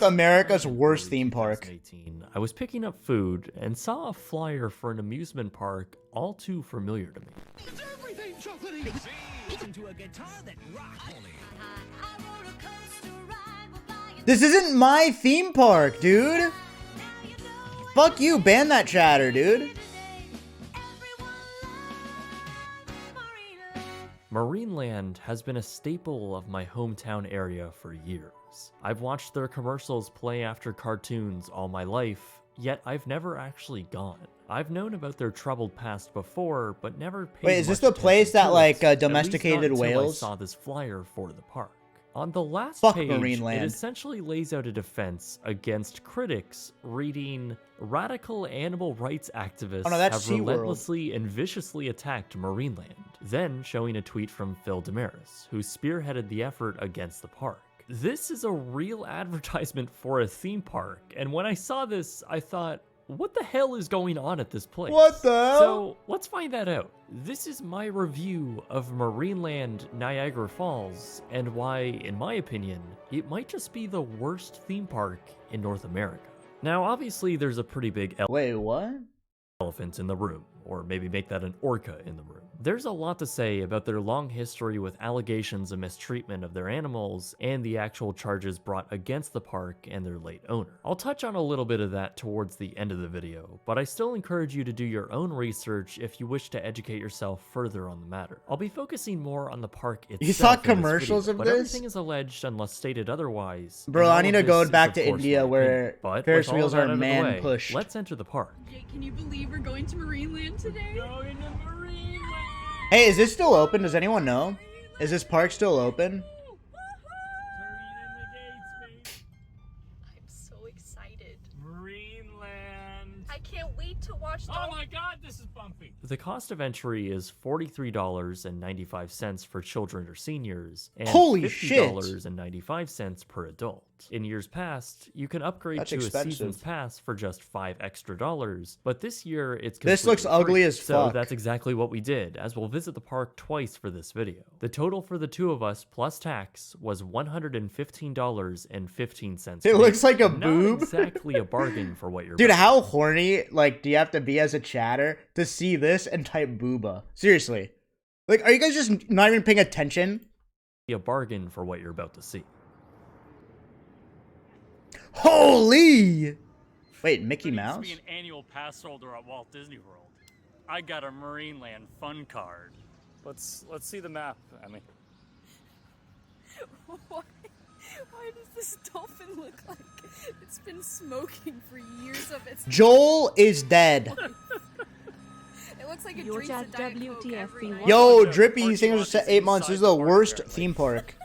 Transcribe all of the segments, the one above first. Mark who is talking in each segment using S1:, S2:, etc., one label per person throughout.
S1: America's worst theme park.
S2: 2018, I was picking up food and saw a flyer for an amusement park all too familiar to me.
S3: It's everything chocolatey. Listen to a guitar that rocks.
S1: This isn't my theme park, dude. Fuck you, ban that chatter, dude.
S2: Marineland has been a staple of my hometown area for years. I've watched their commercials play after cartoons all my life, yet I've never actually gone. I've known about their troubled past before, but never paid
S1: Wait, is this
S2: much
S1: the place
S2: attention
S1: that
S2: to
S1: like
S2: it,
S1: domesticated
S2: at least not until
S1: whales?
S2: I saw this flyer for the park. On the last
S1: Fuck
S2: page,
S1: Marineland.
S2: it essentially lays out a defense against critics reading, "Radical animal rights activists have
S1: SeaWorld.
S2: relentlessly and viciously attacked Marineland," then showing a tweet from Phil Damaris, who spearheaded the effort against the park. This is a real advertisement for a theme park, and when I saw this, I thought, what the hell is going on at this place?
S1: What the hell?
S2: So, let's find that out. This is my review of Marineland Niagara Falls, and why, in my opinion, it might just be the worst theme park in North America. Now, obviously, there's a pretty big
S1: Wait, what?
S2: elephant in the room, or maybe make that an orca in the room. There's a lot to say about their long history with allegations of mistreatment of their animals and the actual charges brought against the park and their late owner. I'll touch on a little bit of that towards the end of the video, but I still encourage you to do your own research if you wish to educate yourself further on the matter. I'll be focusing more on the park itself.
S1: You saw
S2: in this video,
S1: commercials of
S2: but
S1: this?
S2: everything is alleged unless stated otherwise.
S1: Bro,
S2: and
S1: I
S2: all
S1: need
S2: of
S1: to go
S2: this is,
S1: back
S2: of
S1: to
S2: course,
S1: India
S2: my
S1: where
S2: opinion. But
S1: Ferris
S2: with all
S1: wheels
S2: that
S1: are
S2: out of the
S1: man
S2: way,
S1: pushed.
S2: let's enter the park.
S4: Jake, can you believe we're going to Marineland today?
S3: Going to Marineland.
S1: Hey, is this still open? Does anyone know? Is this park still open?
S4: I'm so excited.
S3: Marineland.
S4: I can't wait to watch the...
S3: Oh my god, this is bumpy.
S2: The cost of entry is $43.95 for children or seniors, and
S1: Holy shit.
S2: $50.95 per adult. In years past, you can upgrade
S1: That's
S2: to
S1: expensive.
S2: a season's pass for just $5 extra, but this year it's
S1: This looks
S2: completely
S1: ugly
S2: free.
S1: as
S2: So
S1: fuck.
S2: that's exactly what we did, as we'll visit the park twice for this video. The total for the two of us plus tax was $115.15.
S1: It looks like a
S2: Not
S1: boob.
S2: exactly a bargain for what you're
S1: Dude,
S2: buying.
S1: how horny, like, do you have to be as a chatter to see this and type booba? Seriously. Like, are you guys just not even paying attention?
S2: A bargain for what you're about to see.
S1: Holy! Wait, Mickey
S5: There needs
S1: Mouse?
S5: to be an annual pass holder at Walt Disney World. I got a Marineland fun card. Let's see the map, Emmy.
S4: Why does this dolphin look like it's been smoking for years of its...
S1: Joel is dead.
S4: It looks like it
S6: You're
S4: drinks a
S6: just
S4: Diet Coke
S6: WTF
S4: every
S6: -ing.
S4: night.
S1: Yo, Drippy, these things are set 8 months. This is the worst theme park.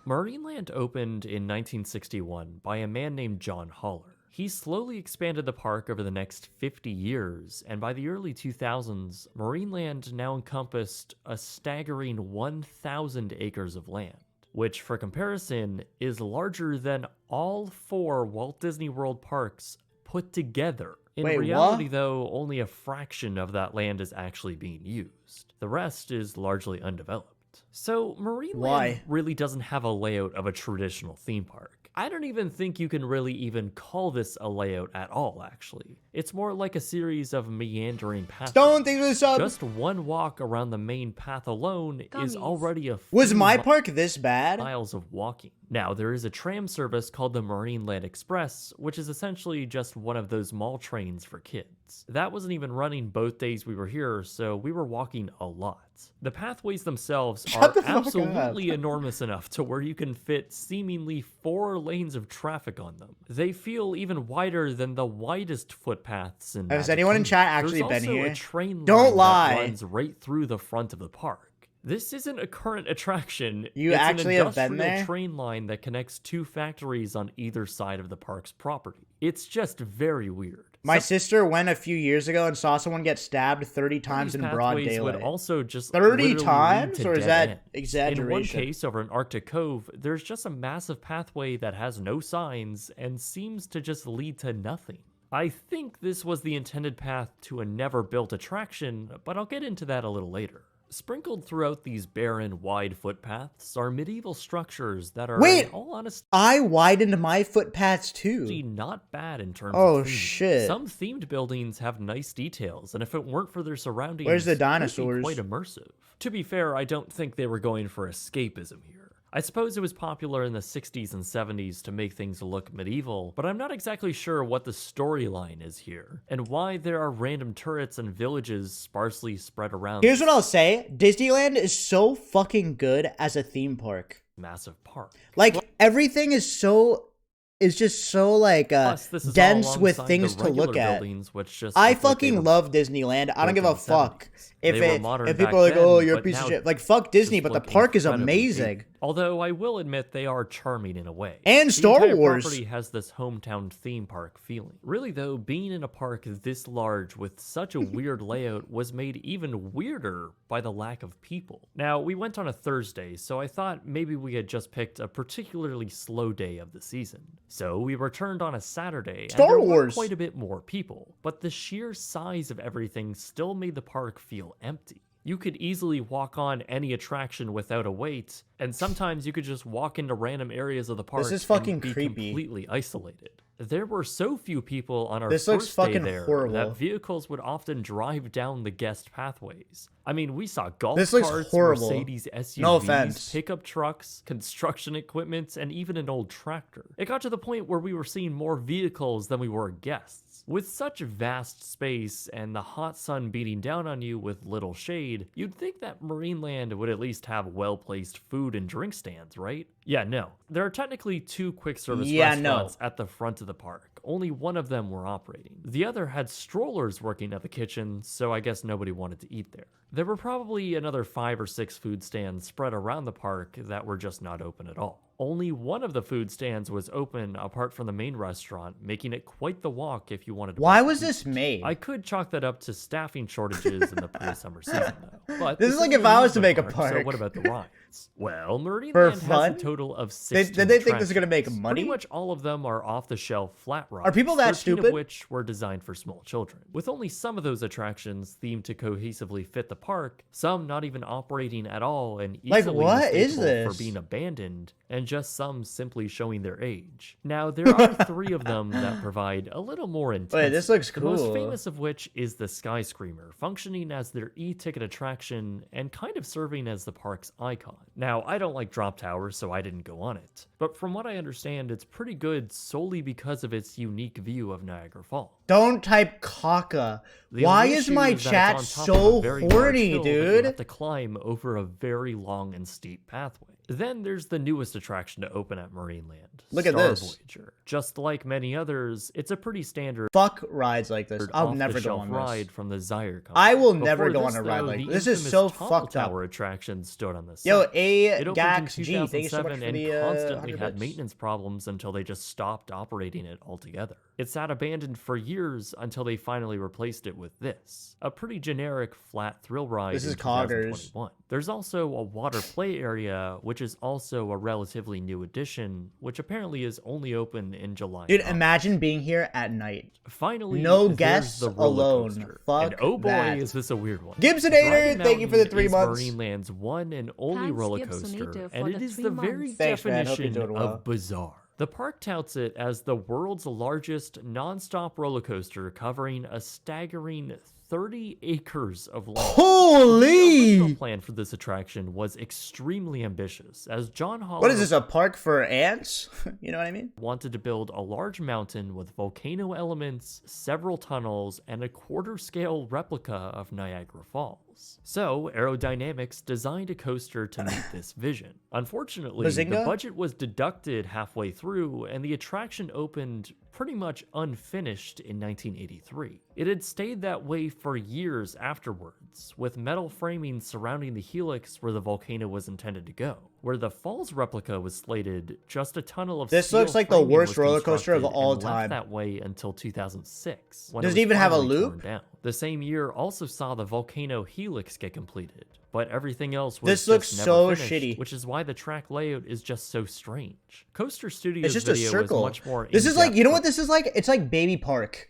S2: Marineland opened in 1961 by a man named John Haller. He slowly expanded the park over the next 50 years, and by the early 2000s, Marineland now encompassed a staggering 1,000 acres of land, which, for comparison, is larger than all 4 Walt Disney World parks put together. In
S1: Wait,
S2: reality,
S1: what?
S2: though, only a fraction of that land is actually being used. The rest is largely undeveloped. So, Marineland
S1: Why?
S2: really doesn't have a layout of a traditional theme park. I don't even think you can really even call this a layout at all, actually. It's more like a series of meandering paths.
S1: Stone, thanks for the sub.
S2: Just one walk around the main path alone is
S6: Gummies.
S2: already a
S1: Was
S2: few
S1: my park this bad?
S2: miles of walking. Now, there is a tram service called the Marineland Express, which is essentially just one of those mall trains for kids. That wasn't even running both days we were here, so we were walking a lot. The pathways themselves
S1: Shut the
S2: are
S1: fuck up.
S2: absolutely enormous enough to where you can fit seemingly 4 lanes of traffic on them. They feel even wider than the widest footpaths in
S1: Has
S2: Magic
S1: anyone in
S2: Kingdom.
S1: chat actually
S2: There's
S1: been
S2: also
S1: here?
S2: A train
S1: Don't
S2: line
S1: lie.
S2: that runs right through the front of the park. This isn't a current attraction.
S1: You
S2: It's
S1: actually
S2: an
S1: have been
S2: industrial
S1: there?
S2: train line that connects 2 factories on either side of the park's property. It's just very weird.
S1: My sister went a few years ago and saw someone get stabbed 30 times
S2: These
S1: in broad
S2: pathways
S1: daylight.
S2: would also just
S1: 30
S2: literally lead
S1: times?
S2: to
S1: Or is
S2: dead
S1: that
S2: ends.
S1: exaggeration?
S2: In one case, over an Arctic Cove, there's just a massive pathway that has no signs and seems to just lead to nothing. I think this was the intended path to a never-built attraction, but I'll get into that a little later. Sprinkled throughout these barren, wide footpaths are medieval structures that are,
S1: Wait!
S2: in all honesty,
S1: I widened my footpaths too.
S2: not bad in terms
S1: Oh,
S2: of theming.
S1: shit.
S2: Some themed buildings have nice details, and if it weren't for their surroundings,
S1: Where's the
S2: it would be
S1: dinosaurs?
S2: quite immersive. To be fair, I don't think they were going for escapism here. I suppose it was popular in the 60s and 70s to make things look medieval, but I'm not exactly sure what the storyline is here, and why there are random turrets and villages sparsely spread around
S1: Here's what I'll say. Disneyland is so fucking good as a theme park.
S2: massive park.
S1: Like, everything is just so, like,
S2: Plus, this is all
S1: dense with
S2: alongside
S1: things
S2: the
S1: to look
S2: regular
S1: at.
S2: buildings, which just
S1: I
S2: look like they
S1: fucking
S2: were
S1: love Disneyland. I don't
S2: built
S1: give
S2: in
S1: a
S2: the
S1: fuck
S2: 70s.
S1: if
S2: They were modern
S1: if people
S2: back
S1: are like,
S2: then,
S1: oh, you're a
S2: but
S1: piece of
S2: now
S1: shit. Like, fuck Disney,
S2: just
S1: but the
S2: look
S1: park is
S2: incredibly
S1: amazing.
S2: big. Although I will admit they are charming in a way.
S1: And
S2: The
S1: Star
S2: entire
S1: Wars.
S2: property has this hometown theme park feeling. Really though, being in a park this large with such a weird layout was made even weirder by the lack of people. Now, we went on a Thursday, so I thought maybe we had just picked a particularly slow day of the season. So we returned on a Saturday,
S1: Star
S2: and there
S1: Wars.
S2: were quite a bit more people, but the sheer size of everything still made the park feel empty. You could easily walk on any attraction without a wait, and sometimes you could just walk into random areas of the park
S1: is fucking
S2: and be
S1: creepy.
S2: completely isolated. There were so few people on our
S1: This looks
S2: first day
S1: fucking
S2: there
S1: horrible.
S2: that vehicles would often drive down the guest pathways. I mean, we saw golf
S1: This looks
S2: carts,
S1: horrible.
S2: Mercedes SUVs,
S1: No offense.
S2: pickup trucks, construction equipment, and even an old tractor. It got to the point where we were seeing more vehicles than we were guests. With such vast space and the hot sun beating down on you with little shade, you'd think that Marineland would at least have well-placed food and drink stands, right? Yeah, no. There are technically 2 quick service restaurants at the front of the park. Only one of them were operating. The other had strollers working at the kitchen, so I guess nobody wanted to eat there. There were probably another 5 or 6 food stands spread around the park that were just not open at all. Only one of the food stands was open apart from the main restaurant, making it quite the walk if you wanted to.
S1: Why was this made?
S2: I could chalk that up to staffing shortages in the pre-summer season, though. But
S1: This is like
S2: is
S1: if I was to
S2: an
S1: make a
S2: amusement So
S1: park.
S2: what about the rides? Well,
S1: For
S2: Marineland has
S1: fun?
S2: a total of 16
S1: Did they think this was gonna make
S2: attractions.
S1: money?
S2: Pretty much all of them are off-the-shelf flat rides.
S1: Are people that
S2: 13
S1: stupid?
S2: of which were designed for small children. With only some of those attractions themed to cohesively fit the park, some not even operating at all and
S1: Like,
S2: easily
S1: what is
S2: mistakable
S1: this?
S2: for being abandoned, and just some simply showing their age. Now, there are 3 of them that provide a little more intensity.
S1: Wait, this looks
S2: The most
S1: cool.
S2: famous of which is the Sky Screamer, functioning as their e-ticket attraction and kind of serving as the park's icon. Now, I don't like drop towers, so I didn't go on it. But from what I understand, it's pretty good solely because of its unique view of Niagara Falls.
S1: Don't type caca.
S2: The
S1: Why
S2: only
S1: is
S2: issue
S1: my
S2: that it's
S1: chat
S2: on top of
S1: so
S2: a very large
S1: horny,
S2: hill that you
S1: dude?
S2: have to climb over a very long and steep pathway. Then there's the newest attraction to open at Marineland.
S1: Look at
S2: Star
S1: this.
S2: Voyager. Just like many others, it's a pretty standard
S1: Fuck rides like this. I'll never go
S2: off-the-shelf
S1: on this.
S2: ride from the Zyre company.
S1: I will never
S2: Before
S1: go
S2: this,
S1: on a ride
S2: though,
S1: like
S2: the
S1: this. This is
S2: infamous
S1: so
S2: Tall
S1: fucked up.
S2: Tower attraction stood on the site.
S1: Yo,
S2: It opened in
S1: Gax G, thank you so much
S2: 2007
S1: for
S2: and
S1: the
S2: constantly
S1: 100
S2: had
S1: bits.
S2: maintenance problems until they just stopped operating it altogether. It sat abandoned for years until they finally replaced it with this, a pretty generic flat thrill ride.
S1: This is
S2: in
S1: Coggers.
S2: 2021. There's also a water play area, which is also a relatively new addition, which apparently is only open in July.
S1: Dude,
S2: and
S1: imagine being here at night.
S2: Finally,
S1: No
S2: there's
S1: guests
S2: the roller
S1: alone.
S2: coaster.
S1: Fuck
S2: and oh boy,
S1: that.
S2: is this a weird one.
S1: Gibsonator,
S2: Dragon
S1: thank you for the
S2: Mountain
S1: 3
S2: is
S1: months.
S2: Marineland's one and only
S6: Thanks,
S2: roller
S6: Gibsonator,
S2: coaster,
S6: for
S2: and it
S6: the
S2: is
S6: 3
S2: the very
S6: months.
S1: Thanks, man. Hope you're
S2: definition
S1: doing well.
S2: of bizarre. The park touts it as the world's largest non-stop roller coaster, covering a staggering 30 acres of land. The original
S1: Holy!
S2: plan for this attraction was extremely ambitious, as John Holler
S1: What is this, a park for ants? You know what I mean?
S2: wanted to build a large mountain with volcano elements, several tunnels, and a quarter-scale replica of Niagara Falls. So, Aerodynamics designed a coaster to meet this vision. Unfortunately, the
S1: Bazinga?
S2: budget was deducted halfway through, and the attraction opened pretty much unfinished in 1983. It had stayed that way for years afterwards, with metal framing surrounding the helix where the volcano was intended to go. Where the falls replica was slated, just a tunnel of
S1: This
S2: steel
S1: looks like the
S2: framing
S1: worst
S2: was
S1: roller coaster of
S2: constructed
S1: all
S2: and left
S1: time.
S2: that way until 2006. When
S1: Does
S2: was
S1: it even have a
S2: finally
S1: loop?
S2: torn down. The same year also saw the volcano helix get completed. but everything else was
S1: This
S2: just
S1: looks
S2: never
S1: so
S2: finished,
S1: shitty.
S2: which is why the track layout is just so strange. Coaster Studios
S1: It's just a
S2: video
S1: circle.
S2: was much more
S1: This is like,
S2: in-depth
S1: you know what this is like? It's like Baby Park,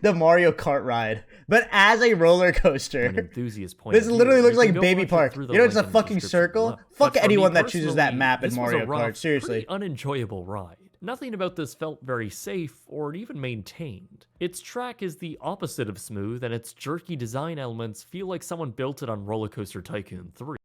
S1: the Mario Kart ride, but as a roller
S2: an
S1: coaster.
S2: enthusiast point
S1: This
S2: of view.
S1: literally
S2: You
S1: looks
S2: can
S1: like
S2: go
S1: Baby
S2: watch it
S1: Park.
S2: through
S1: You
S2: the
S1: know, it's
S2: link
S1: a
S2: in the
S1: fucking
S2: description
S1: circle.
S2: below.
S1: Fuck
S2: But for me
S1: anyone that chooses that
S2: personally,
S1: map in
S2: this was
S1: Mario
S2: a rough,
S1: Kart. Seriously.
S2: pretty unenjoyable ride. Nothing about this felt very safe or even maintained. Its track is the opposite of smooth, and its jerky design elements feel like someone built it on Roller Coaster Tycoon 3.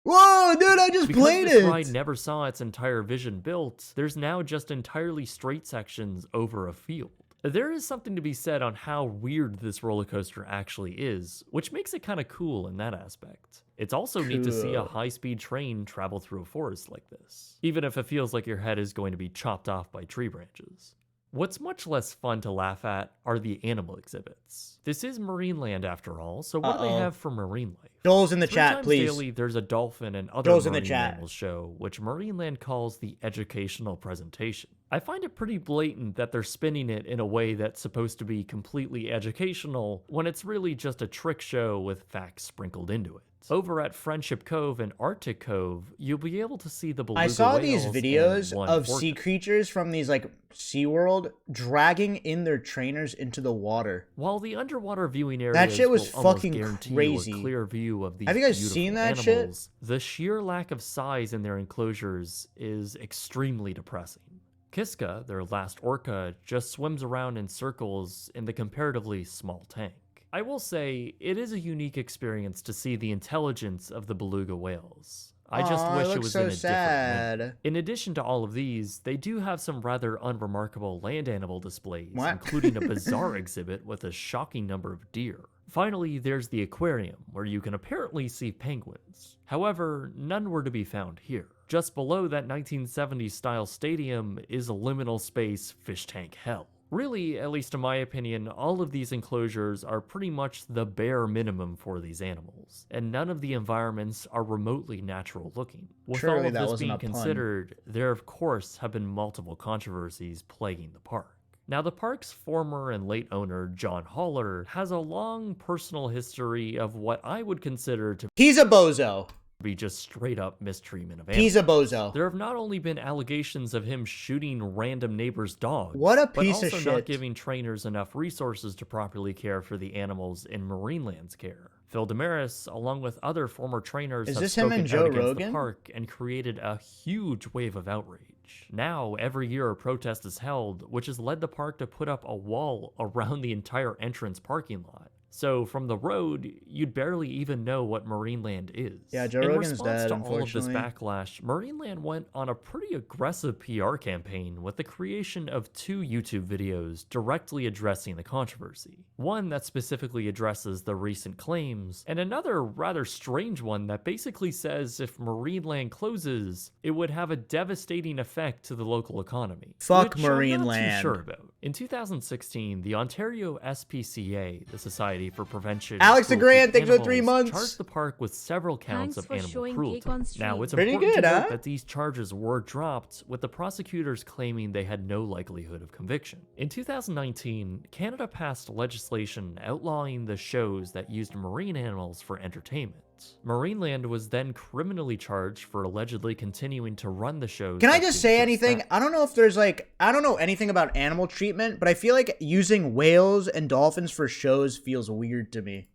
S1: Whoa, dude, I just
S2: Because
S1: played
S2: this
S1: it.
S2: ride never saw its entire vision built, there's now just entirely straight sections over a field. There is something to be said on how weird this roller coaster actually is, which makes it kind of cool in that aspect. It's also neat to see a
S1: Cool.
S2: high-speed train travel through a forest like this, even if it feels like your head is going to be chopped off by tree branches. What's much less fun to laugh at are the animal exhibits. This is Marineland after all, so what do they
S1: Uh-oh.
S2: have for marine life?
S1: Joel's in the
S2: 3
S1: chat,
S2: times
S1: please.
S2: daily, there's a dolphin and other
S1: Joel's in the
S2: marine
S1: chat.
S2: mammals show, which Marineland calls the educational presentation. I find it pretty blatant that they're spinning it in a way that's supposed to be completely educational, when it's really just a trick show with facts sprinkled into it. Over at Friendship Cove and Arctic Cove, you'll be able to see the beluga
S1: I saw these
S2: whales
S1: videos
S2: and one
S1: of
S2: orca.
S1: sea creatures from these like SeaWorld dragging in their trainers into the water.
S2: While the underwater viewing areas
S1: That shit was
S2: will almost
S1: fucking
S2: guarantee
S1: crazy.
S2: you a clear view of these
S1: Have you guys
S2: beautiful
S1: seen that shit?
S2: animals, the sheer lack of size in their enclosures is extremely depressing. Kiska, their last orca, just swims around in circles in the comparatively small tank. I will say, it is a unique experience to see the intelligence of the beluga whales. I just
S1: Aw,
S2: wish it
S1: looks
S2: was
S1: so
S2: in a different
S1: sad.
S2: manner. In addition to all of these, they do have some rather unremarkable land animal displays,
S1: What?
S2: including a bizarre exhibit with a shocking number of deer. Finally, there's the aquarium, where you can apparently see penguins. However, none were to be found here. Just below that 1970s-style stadium is a liminal space fish tank hell. Really, at least in my opinion, all of these enclosures are pretty much the bare minimum for these animals, and none of the environments are remotely natural looking. With
S1: Surely
S2: all of
S1: that
S2: this
S1: wasn't
S2: being
S1: a pun.
S2: considered, there of course have been multiple controversies plaguing the park. Now, the park's former and late owner, John Haller, has a long personal history of what I would consider to
S1: He's a bozo.
S2: be just straight up mistreatment of animals.
S1: He's a bozo.
S2: There have not only been allegations of him shooting random neighbors' dogs,
S1: What a
S2: but
S1: piece
S2: also
S1: of
S2: not
S1: shit.
S2: giving trainers enough resources to properly care for the animals in Marineland's care. Phil Damaris, along with other former trainers,
S1: Is
S2: have
S1: this him
S2: spoken
S1: and Joe
S2: out against
S1: Rogan?
S2: the park and created a huge wave of outrage. Now, every year a protest is held, which has led the park to put up a wall around the entire entrance parking lot. So from the road, you'd barely even know what Marineland is.
S1: Yeah, Joe
S2: In
S1: Rogan's
S2: response
S1: dead,
S2: to all of this
S1: unfortunately.
S2: backlash, Marineland went on a pretty aggressive PR campaign with the creation of 2 YouTube videos directly addressing the controversy. One that specifically addresses the recent claims, and another rather strange one that basically says if Marineland closes, it would have a devastating effect to the local economy.
S1: Fuck
S2: which I'm not
S1: Marineland.
S2: too sure about. In 2016, the Ontario SPCA, the Society for Prevention
S1: Alex
S2: of
S1: the
S2: Cruelty
S1: Grand,
S2: to
S1: thanks for 3
S2: Animals,
S1: months.
S2: charged the park with several counts
S6: Thanks
S2: of
S6: for
S2: animal
S6: showing
S2: cruelty.
S6: Geek on stream.
S2: Now, it's
S1: Pretty
S2: important
S1: good,
S2: to note
S1: huh?
S2: that these charges were dropped, with the prosecutors claiming they had no likelihood of conviction. In 2019, Canada passed legislation outlawing the shows that used marine animals for entertainment. Marineland was then criminally charged for allegedly continuing to run the shows.
S1: Can I
S2: that
S1: just
S2: did
S1: say anything?
S2: that.
S1: I don't know if there's like, I don't know anything about animal treatment, but I feel like using whales and dolphins for shows feels weird to me.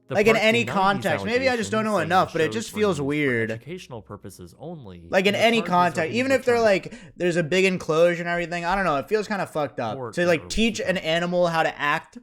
S2: The
S1: Like in
S2: park
S1: any
S2: denied these
S1: context. Maybe I just don't know
S2: allegations, saying
S1: enough,
S2: the
S1: but it
S2: shows
S1: just
S2: were
S1: feels
S2: used for
S1: weird.
S2: educational purposes only.
S1: Like in
S2: and the
S1: any
S2: charges are
S1: context,
S2: being
S1: even if they're
S2: returned
S1: like, there's a big enclosure and everything, I don't know, it feels kind of fucked up.
S2: Court
S1: To like
S2: or
S1: teach an
S2: whatever.
S1: animal how to act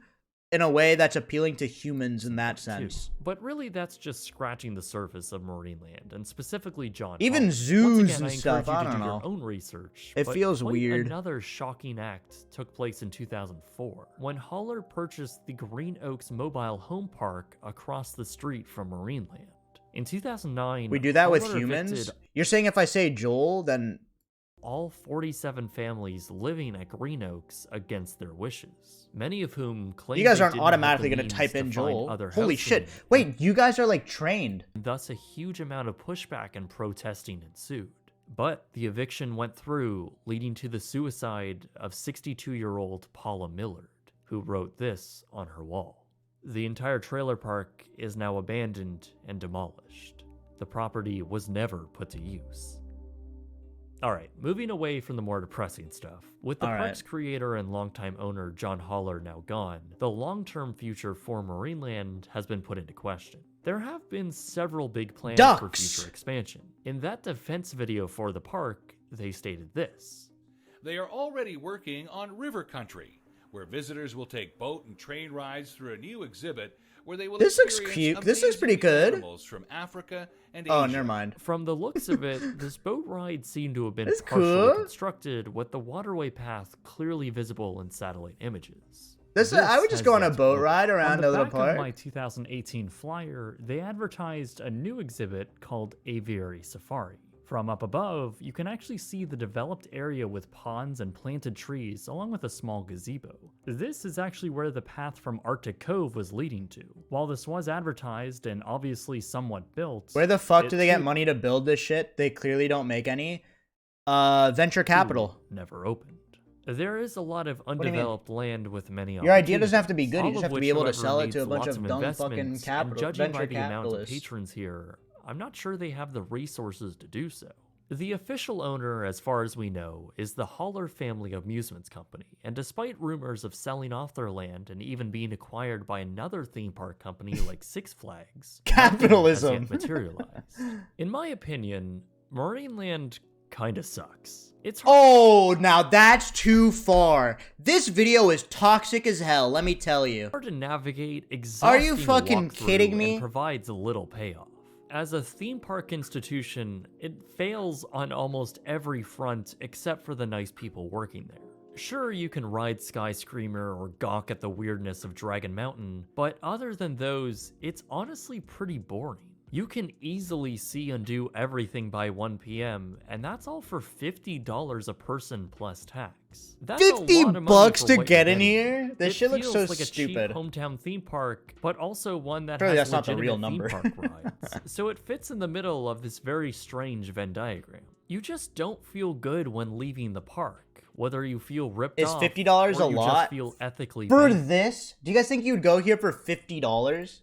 S1: in a way that's appealing to humans in that
S2: too.
S1: sense.
S2: But really, that's just scratching the surface of Marineland, and specifically John.
S1: Even
S2: Hall.
S1: zoos
S2: Once again,
S1: and
S2: I
S1: stuff,
S2: encourage
S1: I
S2: you to
S1: don't
S2: do
S1: know.
S2: your own research.
S1: It
S2: but
S1: feels
S2: quite
S1: weird.
S2: Another shocking act took place in 2004 when Haller purchased the Green Oaks Mobile Home Park across the street from Marineland. In 2009,
S1: We do that with
S2: Haller
S1: humans?
S2: evicted
S1: You're saying if I say Joel, then
S2: all 47 families living at Green Oaks against their wishes, many of whom claimed
S1: you guys
S2: they
S1: aren't
S2: didn't have
S1: automatically
S2: the
S1: going to
S2: means
S1: type in
S2: to find
S1: Joel.
S2: other
S1: Holy
S2: housing,
S1: shit. Wait, you guys are like trained.
S2: and thus a huge amount of pushback and protesting ensued. But the eviction went through, leading to the suicide of 62-year-old Paula Millard, who wrote this on her wall. The entire trailer park is now abandoned and demolished. The property was never put to use. Alright, moving away from the more depressing stuff. With the park's creator and longtime owner John Holler now gone, the long-term future for Marineland has been put into question. There have been several big plans for future expansion. In that defense video for the park, they stated this.
S6: They are already working on River Country, where visitors will take boat and train rides through a new exhibit where they will
S1: This looks cute. This is pretty good.
S6: Animals from Africa and Asia.
S1: Oh, never mind.
S2: From the looks of it, this boat ride seemed to have been
S1: That's
S2: partially
S1: cool.
S2: constructed with the waterway path clearly visible in satellite images.
S1: I would just go on a boat ride around a little
S7: On the back
S1: park.
S7: of my 2018 flyer, they advertised a new exhibit called Aviary Safari. From up above, you can actually see the developed area with ponds and planted trees, along with a small gazebo. This is actually where the path from Arctic Cove was leading to. While this was advertised and obviously somewhat built,
S1: Where the fuck do they get money to build this shit? They clearly don't make any. Venture capital.
S2: Never opened. There is a lot of
S1: do you mean?
S2: undeveloped land with many
S1: Your idea doesn't have to be
S2: opportunities,
S1: good, you
S2: all
S1: just
S2: of
S1: have to
S2: which,
S1: be able to
S2: however,
S1: sell it to a
S2: needs
S1: bunch
S2: lots
S1: of dumb fucking
S2: investments,
S1: capital-
S2: and judging by
S1: venture
S2: the amount of
S1: capitalists.
S2: patrons here, I'm not sure they have the resources to do so. The official owner, as far as we know, is the Holler Family Amusements Company, and despite rumors of selling off their land and even being acquired by another theme park company like Six Flags,
S1: Capitalism.
S2: nothing has yet materialized. In my opinion, Marineland kinda sucks. It's
S1: Oh, now that's too far. This video is toxic as hell, let me tell you.
S2: hard to navigate,
S1: Are
S2: exhausting
S1: you
S2: to
S1: fucking
S2: walk through,
S1: kidding me?
S2: and provides little payoff. As a theme park institution, it fails on almost every front except for the nice people working there. Sure, you can ride Sky Screamer or gawk at the weirdness of Dragon Mountain, but other than those, it's honestly pretty boring. You can easily see and do everything by 1 p.m., and that's all for $50 a person plus tax. That's a
S1: 50
S2: lot of money
S1: bucks
S2: for
S1: to
S2: what
S1: get
S2: you're
S1: in
S2: getting.
S1: here? This
S2: It
S1: shit looks so
S2: feels like
S1: stupid.
S2: a cheap hometown theme park, but also one that
S1: Surely
S2: has
S1: that's not the real
S2: legitimate
S1: number.
S2: theme park rides. So it fits in the middle of this very strange Venn diagram. You just don't feel good when leaving the park, whether you feel ripped
S1: Is
S2: off
S1: $50
S2: or
S1: a
S2: you
S1: lot?
S2: just feel ethically
S1: For
S2: bankrupt.
S1: this? Do you guys think you'd go here for $50?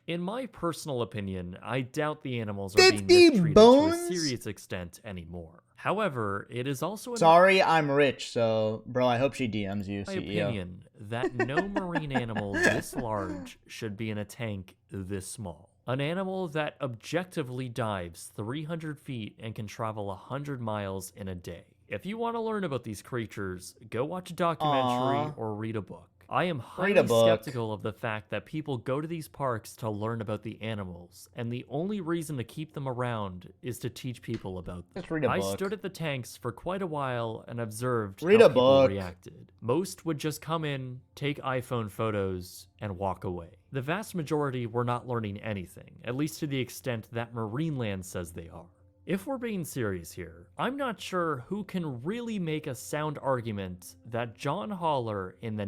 S2: In my personal opinion, I doubt the animals are
S1: 50
S2: being mistreated
S1: bones?
S2: to a serious extent anymore. However, it is also in
S1: Sorry, I'm rich, so bro, I hope she DMs you,
S2: my
S1: CEO.
S2: opinion that no marine animal this large should be in a tank this small. An animal that objectively dives 300 feet and can travel 100 miles in a day. If you want to learn about these creatures, go watch a documentary
S1: Aw.
S2: or read a book. I am
S1: Read a
S2: highly
S1: book.
S2: skeptical of the fact that people go to these parks to learn about the animals, and the only reason to keep them around is to teach people about them.
S1: Just read a
S2: I
S1: book.
S2: stood at the tanks for quite a while and observed
S1: Read
S2: how
S1: a
S2: people
S1: book.
S2: reacted. Most would just come in, take iPhone photos, and walk away. The vast majority were not learning anything, at least to the extent that Marineland says they are. If we're being serious here, I'm not sure who can really make a sound argument that John Holler in the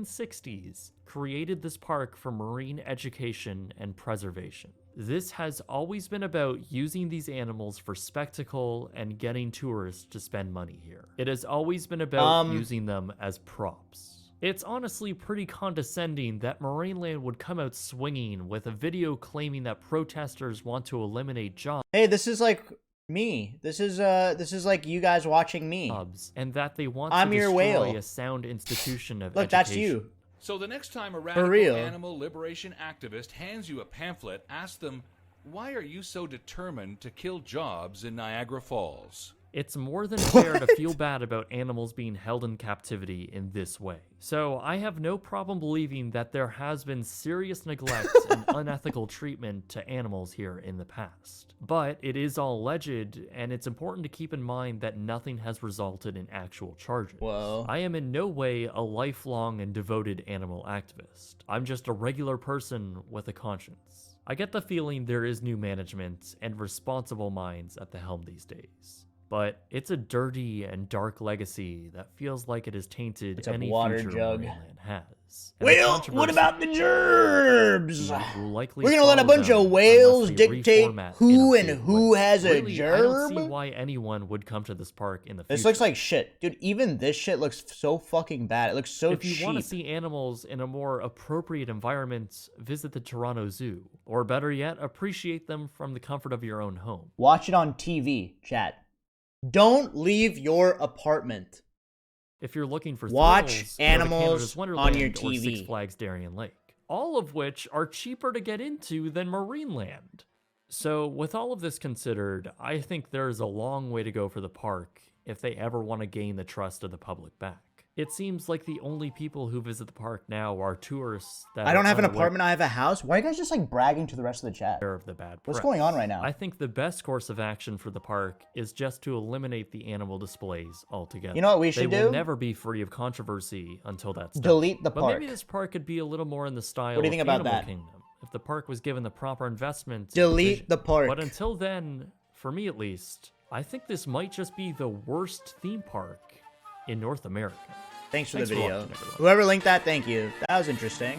S2: 1960s created this park for marine education and preservation. This has always been about using these animals for spectacle and getting tourists to spend money here. It has always been about using them as props. It's honestly pretty condescending that Marineland would come out swinging with a video claiming that protesters want to eliminate jobs
S1: Hey, this is like me. This is like you guys watching me.
S2: and that they want
S1: I'm
S2: to
S1: your
S2: destroy
S1: whale.
S2: a sound institution of
S1: Look,
S2: education.
S1: that's you.
S6: So the next time a radical
S1: real.
S6: animal liberation activist hands you a pamphlet, ask them, why are you so determined to kill jobs in Niagara Falls?
S2: It's more than fair to feel bad about animals being held in captivity in this way. So I have no problem believing that there has been serious neglect and unethical treatment to animals here in the past. But it is all alleged, and it's important to keep in mind that nothing has resulted in actual charges.
S1: Whoa.
S2: I am in no way a lifelong and devoted animal activist. I'm just a regular person with a conscience. I get the feeling there is new management and responsible minds at the helm these days. but it's a dirty and dark legacy that feels like it has tainted
S1: It's a
S2: any
S1: water
S2: future
S1: jug.
S2: Marineland has. And the
S1: Well, what
S2: controversy
S1: about the gerbs?
S2: will likely
S1: We're gonna let a
S2: follow
S1: bunch
S2: them
S1: of whales
S2: unless they
S1: dictate
S2: reformat in
S1: who
S2: a
S1: and
S2: big
S1: who
S2: way.
S1: has a
S2: Really, I don't see
S1: gerb?
S2: why anyone would come to this park in the future.
S1: This looks like shit. Dude, even this shit looks so fucking bad. It looks so
S2: If you
S1: cheap.
S2: want to see animals in a more appropriate environment, visit the Toronto Zoo. Or better yet, appreciate them from the comfort of your own home.
S1: Watch it on TV, chat. Don't leave your apartment.
S2: If you're looking for
S1: Watch
S2: thrills, go to
S1: animals
S2: Canada's
S1: on
S2: Wonderland
S1: your
S2: or Six
S1: TV.
S2: Flags Darien Lake. All of which are cheaper to get into than Marineland. So, with all of this considered, I think there's a long way to go for the park if they ever want to gain the trust of the public back. It seems like the only people who visit the park now are tourists that
S1: I don't
S2: are
S1: have an
S2: unaware
S1: apartment, I have a house. Why are you guys just like bragging to the rest of the chat?
S2: of the bad
S1: What's
S2: press.
S1: going on right now?
S2: I think the best course of action for the park is just to eliminate the animal displays altogether.
S1: You know what we should
S2: They
S1: do?
S2: will never be free of controversy until that's done.
S1: Delete the
S2: But
S1: park.
S2: maybe this park could be a little more in the style
S1: What do you think
S2: of
S1: about
S2: Animal
S1: that?
S2: Kingdom if the park was given the proper investment. and
S1: Delete
S2: vision.
S1: the park.
S2: But until then, for me at least, I think this might just be the worst theme park in North America.
S1: Thanks for
S2: Thanks
S1: the
S2: for
S1: video.
S2: watching, everyone.
S1: Whoever linked that, thank you. That was interesting.